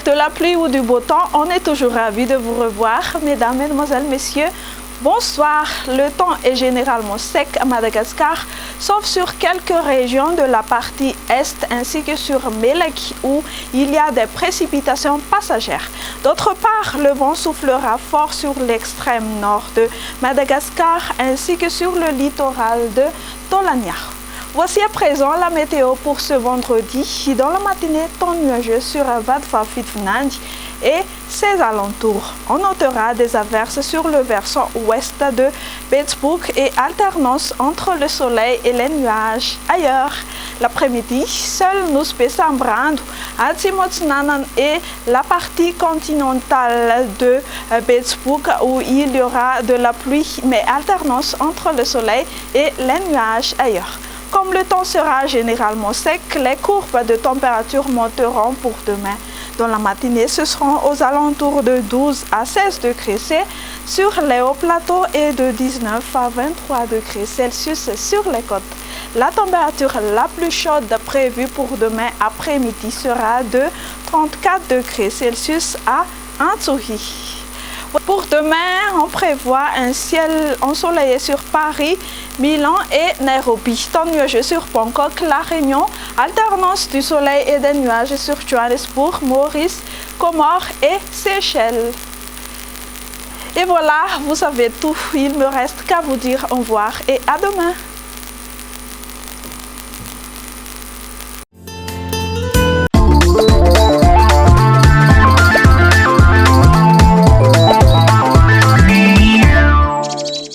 Avec de la pluie ou du beau temps, on est toujours ravis de vous revoir. Mesdames, Mesdemoiselles, Messieurs, bonsoir. Le temps est généralement sec à Madagascar, sauf sur quelques régions de la partie est ainsi que sur Mélec où il y a des précipitations passagères. D'autre part, le vent soufflera fort sur l'extrême nord de Madagascar ainsi que sur le littoral de Tolania. Voici à présent la météo pour ce vendredi. Dans la matinée, temps nuageux sur Vadvafitnandi et ses alentours. On notera des averses sur le versant ouest de Betsburg et alternance entre le soleil et les nuages ailleurs. L'après-midi, seul nous Sambrando, Atsimotsnanan et la partie continentale de Betsburg où il y aura de la pluie mais alternance entre le soleil et les nuages ailleurs. Comme le temps sera généralement sec, les courbes de température monteront pour demain. Dans la matinée, ce seront aux alentours de 12 à 16 degrés C sur les hauts plateaux et de 19 à 23 degrés Celsius sur les côtes. La température la plus chaude prévue pour demain après-midi sera de 34 degrés Celsius à Antsohi. Pour demain, on prévoit un ciel ensoleillé sur Paris, Milan et Nairobi. Temps nuageux sur Bangkok, La Réunion, alternance du soleil et des nuages sur Johannesburg, Maurice, Comores et Seychelles. Et voilà, vous savez tout. Il me reste qu'à vous dire au revoir et à demain.